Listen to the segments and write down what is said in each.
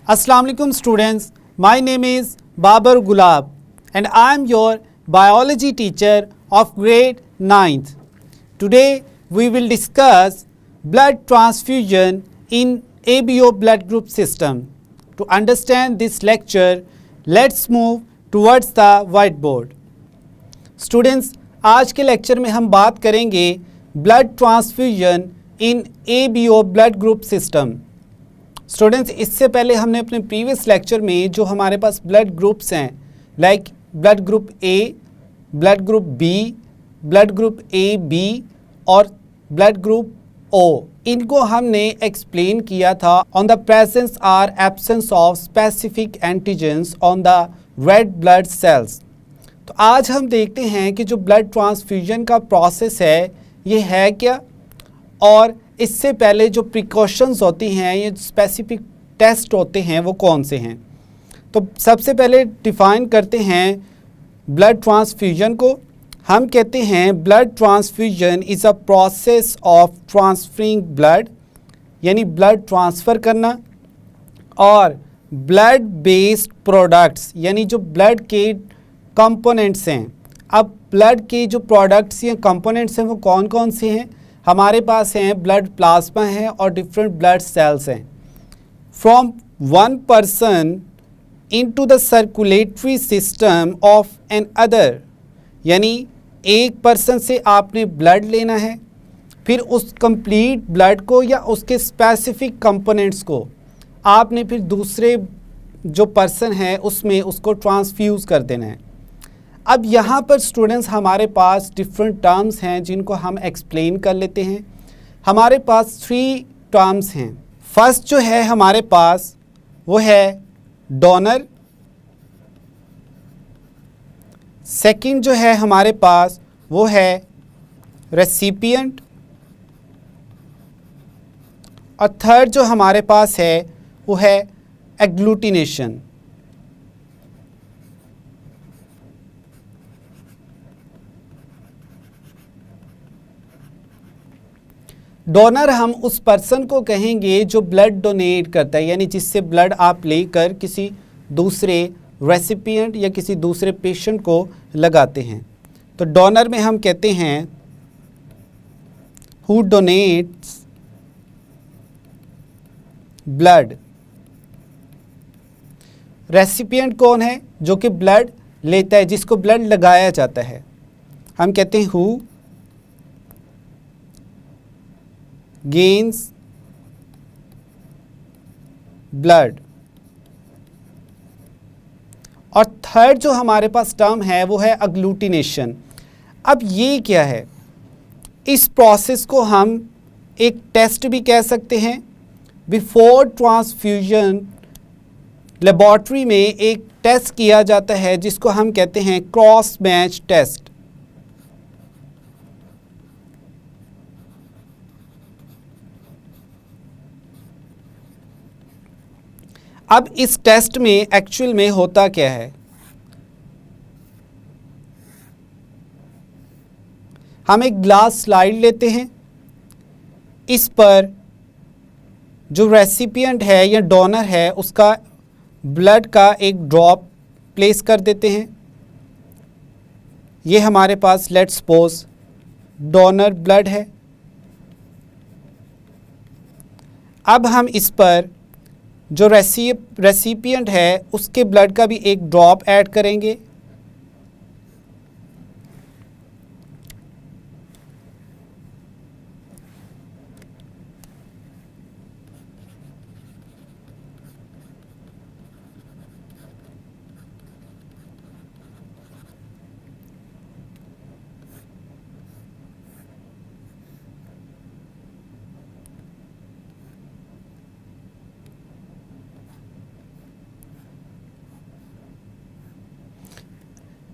Assalamu alaikum students, my name is Babar Gulab and I am your biology teacher of grade 9th. Today we will discuss blood transfusion in ABO blood group system. To understand this lecture, let's move towards the whiteboard. Students, आज के lecture में हम बात करेंगे blood transfusion in ABO blood group system. Students, इससे पहले हमने अपने प्रीवियस लेक्चर में जो हमारे पास ब्लड ग्रुप्स हैं like blood group A, blood group B, blood group A B और ब्लड ग्रुप ओ, इनको हमने एक्सप्लेन किया था on the presence or absence of specific antigens on the red blood cells. तो आज हम देखते हैं कि जो ब्लड ट्रांसफ्यूजन का प्रोसेस है ये है क्या, और इससे पहले जो प्रिकॉशंस होती हैं, ये स्पेसिफिक टेस्ट होते हैं, वो कौन से हैं। तो सबसे पहले डिफ़ाइन करते हैं ब्लड ट्रांसफ्यूजन को। हम कहते हैं blood transfusion is a process of transferring blood, यानी ब्लड ट्रांसफ़र करना, और ब्लड बेस्ड प्रोडक्ट्स, यानी जो ब्लड के कंपोनेंट्स हैं। अब ब्लड के जो प्रोडक्ट्स या कंपोनेंट्स हैं वो कौन कौन से हैं हमारे पास हैं, ब्लड प्लाज्मा है और डिफरेंट ब्लड सेल्स हैं। From one person into the circulatory system of another, यानी एक पर्सन से आपने ब्लड लेना है, फिर उस कंप्लीट ब्लड को या उसके स्पेसिफिक कंपोनेंट्स को आपने फिर दूसरे जो पर्सन है उसमें उसको ट्रांसफ्यूज़ कर देना है। अब यहाँ पर स्टूडेंट्स हमारे पास डिफरेंट टर्म्स हैं जिनको हम एक्सप्लेन कर लेते हैं। हमारे पास 3 टर्म्स हैं। फर्स्ट जो है हमारे पास वो है डोनर, सेकंड जो है हमारे पास वो है रेसिपिएंट, और थर्ड जो हमारे पास है वो है एग्लूटिनेशन। डोनर हम उस पर्सन को कहेंगे जो ब्लड डोनेट करता है, यानी जिससे ब्लड आप लेकर किसी दूसरे रेसिपिएंट या किसी दूसरे पेशेंट को लगाते हैं। तो डोनर में हम कहते हैं हु डोनेट्स ब्लड। रेसिपिएंट कौन है? जो कि ब्लड लेता है, जिसको ब्लड लगाया जाता है, हम कहते हैं हु गेन्स ब्लड। और थर्ड जो हमारे पास टर्म है वो है अग्लूटिनेशन। अब ये क्या है? इस प्रोसेस को हम एक टेस्ट भी कह सकते हैं। बिफोर ट्रांसफ्यूजन लेबोरेटरी में एक टेस्ट किया जाता है जिसको हम कहते हैं क्रॉस मैच टेस्ट। अब इस टेस्ट में एक्चुअल में होता क्या है? हम एक ग्लास स्लाइड लेते हैं, इस पर जो रेसिपिएंट है या डोनर है उसका ब्लड का एक ड्रॉप प्लेस कर देते हैं। ये हमारे पास लेट्स सपोज डोनर ब्लड है। अब हम इस पर जो रेसिपिएंट है उसके ब्लड का भी एक ड्रॉप ऐड करेंगे।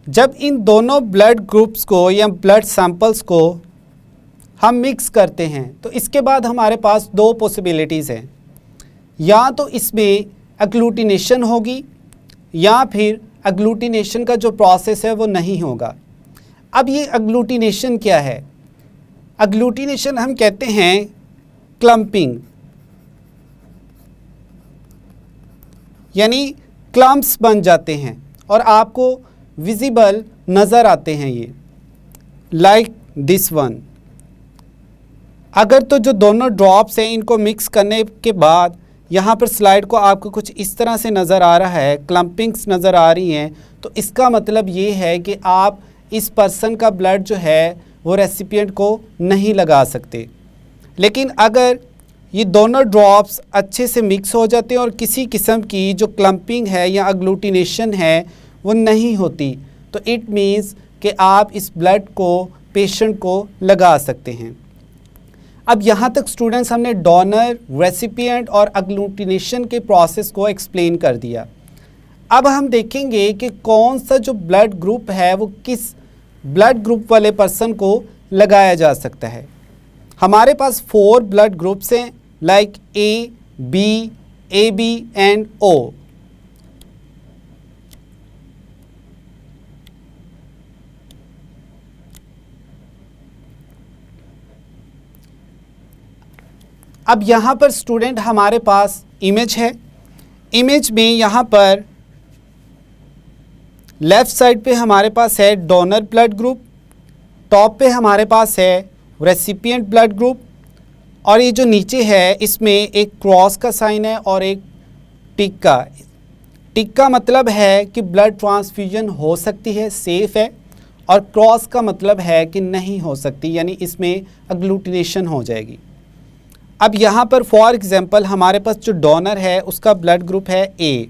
जब इन दोनों ब्लड ग्रुप्स को या ब्लड सैंपल्स को हम मिक्स करते हैं तो इसके बाद हमारे पास 2 पॉसिबिलिटीज़ हैं। या तो इसमें एग्लूटिनेशन होगी या फिर एग्लूटिनेशन का जो प्रोसेस है वो नहीं होगा। अब ये एग्लूटिनेशन क्या है? एग्लूटिनेशन हम कहते हैं क्लम्पिंग। यानी क्लम्प्स बन जाते हैं और आपको विजिबल नज़र आते हैं ये, लाइक दिस वन। अगर तो जो दोनों ड्रॉप्स हैं इनको मिक्स करने के बाद यहाँ पर स्लाइड को आपको कुछ इस तरह से नज़र आ रहा है, क्लम्पिंग्स नज़र आ रही हैं, तो इसका मतलब ये है कि आप इस पर्सन का ब्लड जो है वो रेसिपिएंट को नहीं लगा सकते। लेकिन अगर ये दोनों ड्रॉप्स अच्छे से मिक्स हो जाते हैं और किसी किस्म की जो क्लम्पिंग है या अग्लूटिनेशन है वो नहीं होती, तो इट मीन्स कि आप इस ब्लड को पेशेंट को लगा सकते हैं। अब यहाँ तक स्टूडेंट्स हमने डोनर, रेसिपिएंट और अग्लूटिनेशन के प्रोसेस को एक्सप्लेन कर दिया। अब हम देखेंगे कि कौन सा जो ब्लड ग्रुप है वो किस ब्लड ग्रुप वाले पर्सन को लगाया जा सकता है। हमारे पास 4 ब्लड ग्रुप्स हैं, like A, B, A B and O. अब यहाँ पर स्टूडेंट हमारे पास इमेज है। इमेज में यहाँ पर लेफ़्ट साइड पे हमारे पास है डोनर ब्लड ग्रुप, टॉप पे हमारे पास है रेसिपिएंट ब्लड ग्रुप, और ये जो नीचे है इसमें एक क्रॉस का साइन है और एक टिक का। टिक का मतलब है कि ब्लड ट्रांसफ्यूजन हो सकती है, सेफ़ है, और क्रॉस का मतलब है कि नहीं हो सकती, यानी इसमें अग्लूटिनेशन हो जाएगी। अब यहाँ पर फॉर एग्ज़ाम्पल हमारे पास जो डोनर है उसका ब्लड ग्रुप है ए,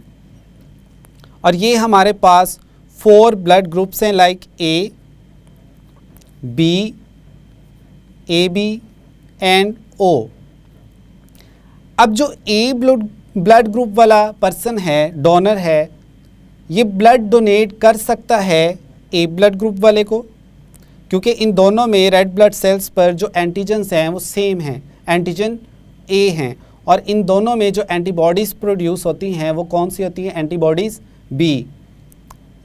और ये हमारे पास 4 ब्लड ग्रुप्स हैं, like A, B, A B and O. अब जो ए ब्लड ग्रुप वाला पर्सन है, डोनर है, ये ब्लड डोनेट कर सकता है ए ब्लड ग्रुप वाले को, क्योंकि इन दोनों में रेड ब्लड सेल्स पर जो एंटीजन्स हैं वो सेम हैं, एंटीजन ए हैं, और इन दोनों में जो एंटीबॉडीज़ प्रोड्यूस होती हैं वो कौन सी होती हैं, एंटीबॉडीज़ बी।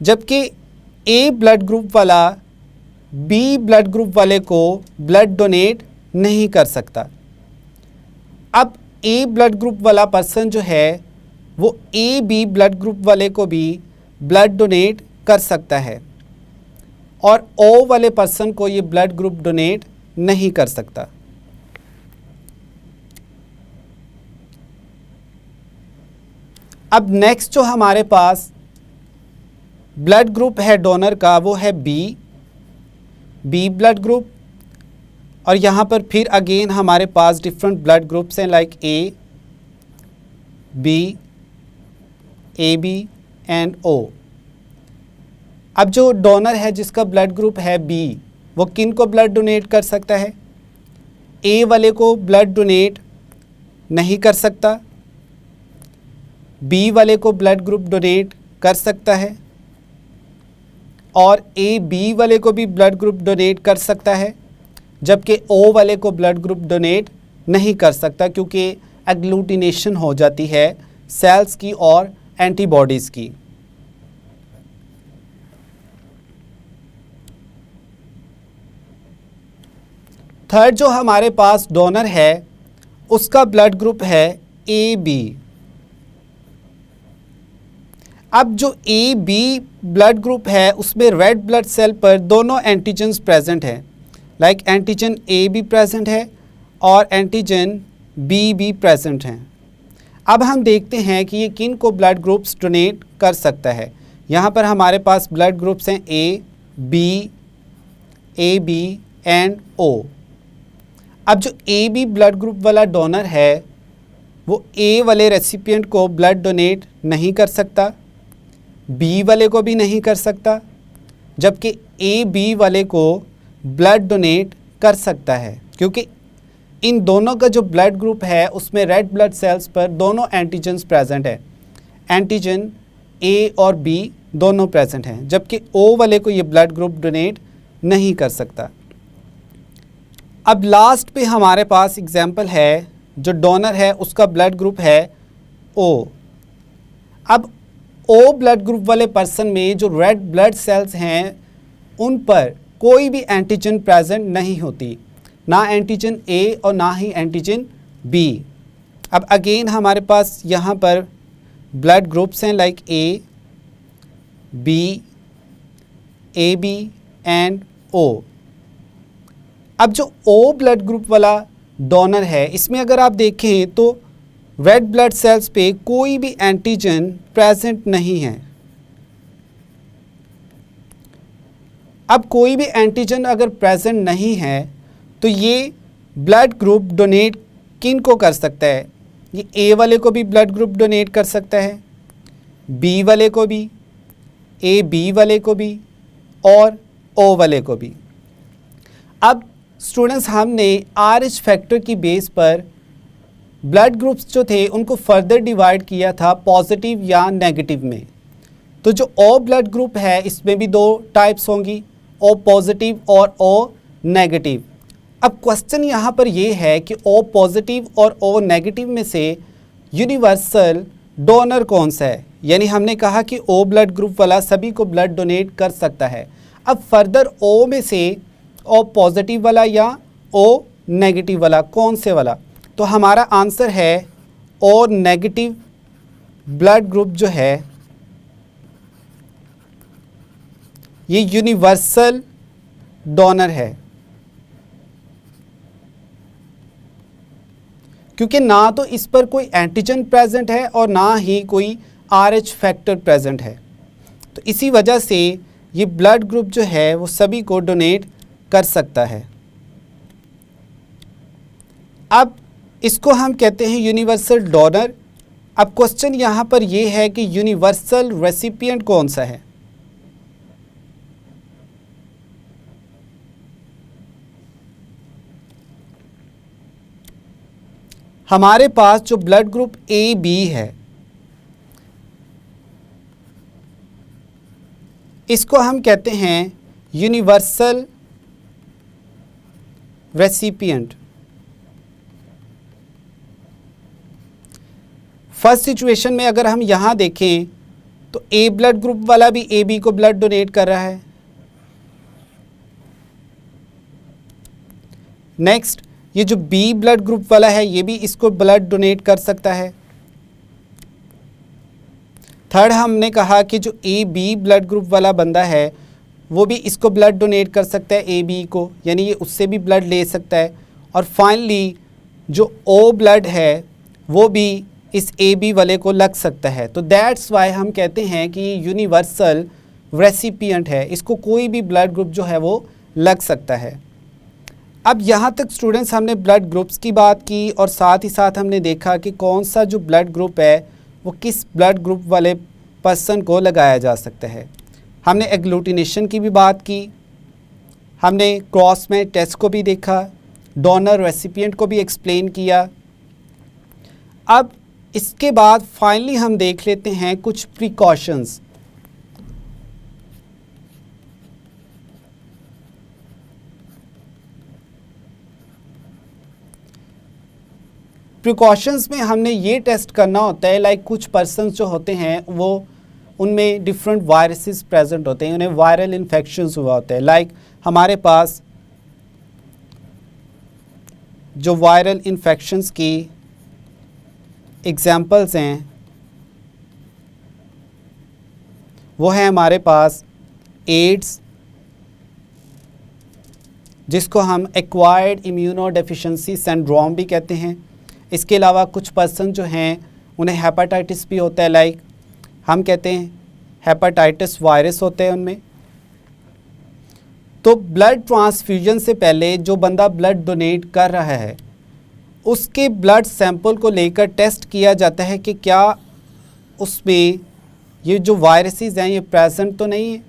जबकि ए ब्लड ग्रुप वाला बी ब्लड ग्रुप वाले को ब्लड डोनेट नहीं कर सकता। अब ए ब्लड ग्रुप वाला पर्सन जो है वो ए बी ब्लड ग्रुप वाले को भी ब्लड डोनेट कर सकता है, और ओ वाले पर्सन को ये ब्लड ग्रुप डोनेट नहीं कर सकता। अब नेक्स्ट जो हमारे पास ब्लड ग्रुप है डोनर का वो है बी ब्लड ग्रुप, और यहाँ पर फिर अगेन हमारे पास डिफरेंट ब्लड ग्रुप्स हैं, like A B and O. अब जो डोनर है जिसका ब्लड ग्रुप है बी, वो किन को ब्लड डोनेट कर सकता है, ए वाले को ब्लड डोनेट नहीं कर सकता, बी वाले को ब्लड ग्रुप डोनेट कर सकता है, और ए बी वाले को भी ब्लड ग्रुप डोनेट कर सकता है, जबकि ओ वाले को ब्लड ग्रुप डोनेट नहीं कर सकता, क्योंकि एग्लूटिनेशन हो जाती है सेल्स की और एंटीबॉडीज़ की। थर्ड जो हमारे पास डोनर है उसका ब्लड ग्रुप है ए बी। अब जो ए बी ब्लड ग्रुप है उसमें रेड ब्लड सेल पर दोनों एंटीजन्स प्रेजेंट हैं, लाइक एंटीजन ए भी प्रेजेंट है और एंटीजन बी भी प्रेजेंट हैं। अब हम देखते हैं कि ये किन को ब्लड ग्रुप्स डोनेट कर सकता है। यहाँ पर हमारे पास ब्लड ग्रुप्स हैं ए बी एंड ओ। अब जो ए बी ब्लड ग्रुप वाला डोनर है वो ए वाले रेसिपिएंट को ब्लड डोनेट नहीं कर सकता, बी वाले को भी नहीं कर सकता, जबकि ए बी वाले को ब्लड डोनेट कर सकता है, क्योंकि इन दोनों का जो ब्लड ग्रुप है उसमें रेड ब्लड सेल्स पर दोनों एंटीजन्स प्रेजेंट है, एंटीजन ए और बी दोनों प्रेजेंट हैं, जबकि ओ वाले को ये ब्लड ग्रुप डोनेट नहीं कर सकता। अब लास्ट पे हमारे पास एग्जाम्पल है, जो डोनर है उसका ब्लड ग्रुप है ओ। अब ओ ब्लड ग्रुप वाले पर्सन में जो रेड ब्लड सेल्स हैं उन पर कोई भी एंटीजन प्रेजेंट नहीं होती, ना एंटीजन ए और ना ही एंटीजन बी। अब अगेन हमारे पास यहाँ पर ब्लड ग्रुप्स हैं like A B, A B and O. अब जो ओ ब्लड ग्रुप वाला डोनर है, इसमें अगर आप देखें तो रेड ब्लड सेल्स पे कोई भी एंटीजन प्रेजेंट नहीं है। अब कोई भी एंटीजन अगर प्रेजेंट नहीं है तो ये ब्लड ग्रुप डोनेट किन को कर सकता है? ये ए वाले को भी ब्लड ग्रुप डोनेट कर सकता है, बी वाले को भी, ए बी वाले को भी और ओ वाले को भी। अब स्टूडेंट्स, हमने RH फैक्टर की बेस पर ब्लड ग्रुप्स जो थे उनको फर्दर डिवाइड किया था पॉजिटिव या नेगेटिव में। तो जो ओ ब्लड ग्रुप है इसमें भी 2 टाइप्स होंगी, ओ पॉजिटिव और ओ नेगेटिव। अब क्वेश्चन यहाँ पर ये है कि ओ पॉजिटिव और ओ नेगेटिव में से यूनिवर्सल डोनर कौन सा है? यानी हमने कहा कि ओ ब्लड ग्रुप वाला सभी को ब्लड डोनेट कर सकता है। अब फर्दर ओ में से ओ पॉजिटिव वाला या ओ नेगेटिव वाला, कौन से वाला? तो हमारा आंसर है ओ नेगेटिव ब्लड ग्रुप जो है ये यूनिवर्सल डोनर है, क्योंकि ना तो इस पर कोई एंटीजन प्रेजेंट है और ना ही कोई RH फैक्टर प्रेजेंट है। तो इसी वजह से ये ब्लड ग्रुप जो है वो सभी को डोनेट कर सकता है। अब इसको हम कहते हैं यूनिवर्सल डोनर। अब क्वेश्चन यहाँ पर ये है कि यूनिवर्सल रेसिपिएंट कौन सा है? हमारे पास जो ब्लड ग्रुप ए बी है इसको हम कहते हैं यूनिवर्सल रेसिपिएंट। फर्स्ट सिचुएशन में अगर हम यहाँ देखें तो ए ब्लड ग्रुप वाला भी ए बी को ब्लड डोनेट कर रहा है। नेक्स्ट, ये जो बी ब्लड ग्रुप वाला है ये भी इसको ब्लड डोनेट कर सकता है। थर्ड, हमने कहा कि जो ए बी ब्लड ग्रुप वाला बंदा है वो भी इसको ब्लड डोनेट कर सकता है ए बी को, यानी ये उससे भी ब्लड ले सकता है। और फाइनली जो ओ ब्लड है वो भी इस ए बी वाले को लग सकता है। तो दैट्स वाई हम कहते हैं कि ये यूनिवर्सल रेसिपिएंट है, इसको कोई भी ब्लड ग्रुप जो है वो लग सकता है। अब यहाँ तक स्टूडेंट्स हमने ब्लड ग्रुप्स की बात की और साथ ही साथ हमने देखा कि कौन सा जो ब्लड ग्रुप है वो किस ब्लड ग्रुप वाले पर्सन को लगाया जा सकता है। हमने एग्लूटिनेशन की भी बात की, हमने क्रॉस में टेस्ट को भी देखा, डोनर रेसिपिएंट को भी एक्सप्लेन किया। अब इसके बाद फाइनली हम देख लेते हैं कुछ प्रिकॉशंस। प्रिकॉशंस में हमने ये टेस्ट करना होता है, लाइक कुछ पर्सन्स जो होते हैं वो उनमें डिफरेंट वायरसेस प्रेजेंट होते हैं, उन्हें वायरल इन्फेक्शंस हुआ होता है। लाइक हमारे पास जो वायरल इन्फेक्शंस की एग्जाम्पल्स हैं वो है हमारे पास एड्स, जिसको हम एक्वायर्ड इम्यूनोडेफिशिएंसी सिंड्रोम भी कहते हैं। इसके अलावा कुछ पर्सन जो हैं उन्हें हेपेटाइटिस भी होता है, लाइक हम कहते हैं हेपेटाइटिस वायरस होते हैं उनमें। तो ब्लड ट्रांसफ्यूजन से पहले जो बंदा ब्लड डोनेट कर रहा है उसके ब्लड सैंपल को लेकर टेस्ट किया जाता है कि क्या उसमें ये जो वायरसेस हैं ये प्रेजेंट तो नहीं है।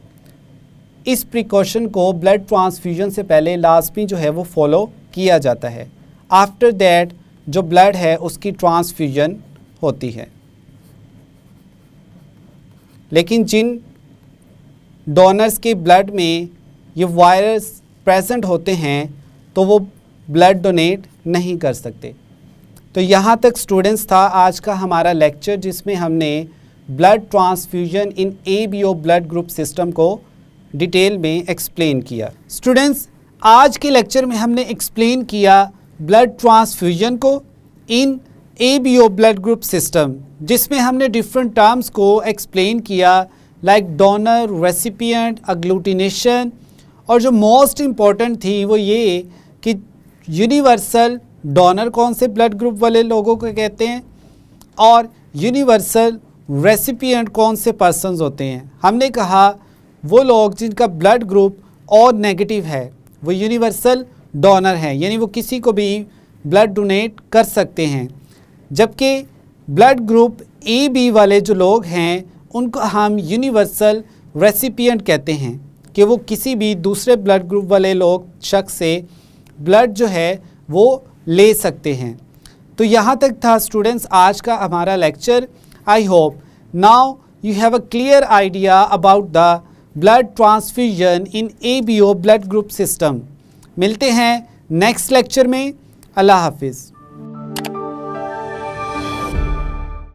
इस प्रिकॉशन को ब्लड ट्रांसफ्यूजन से पहले लाजमी जो है वो फॉलो किया जाता है। आफ्टर दैट जो ब्लड है उसकी ट्रांसफ्यूजन होती है। लेकिन जिन डोनर्स के ब्लड में ये वायरस प्रेजेंट होते हैं तो वो ब्लड डोनेट नहीं कर सकते। तो यहाँ तक स्टूडेंट्स था आज का हमारा लेक्चर, जिसमें हमने blood transfusion in ABO blood group system को डिटेल में एक्सप्लेन किया। स्टूडेंट्स, आज के लेक्चर में हमने एक्सप्लेन किया ब्लड ट्रांसफ्यूजन को इन ABO ब्लड ग्रुप सिस्टम, जिसमें हमने डिफरेंट टर्म्स को एक्सप्लेन किया लाइक डोनर, रेसिपिएंट, अग्लूटिनेशन, और जो मोस्ट इम्पॉर्टेंट थी वो ये कि यूनिवर्सल डोनर कौन से ब्लड ग्रुप वाले लोगों को कहते हैं और यूनिवर्सल रेसिपिएंट कौन से पर्सन्स होते हैं। हमने कहा वो लोग जिनका ब्लड ग्रुप और नेगेटिव है वो यूनिवर्सल डोनर है, यानी वो किसी को भी ब्लड डोनेट कर सकते हैं, जबकि ब्लड ग्रुप AB वाले जो लोग हैं उनको हम यूनिवर्सल रेसिपिएंट कहते हैं कि वो किसी भी दूसरे ब्लड ग्रुप वाले लोग शख्स से ब्लड जो है वो ले सकते हैं। तो यहाँ तक था स्टूडेंट्स आज का हमारा lecture. I hope now you have a clear idea about the blood transfusion in ABO blood group system. मिलते हैं नेक्स्ट लेक्चर में। अल्लाह हाफिज़।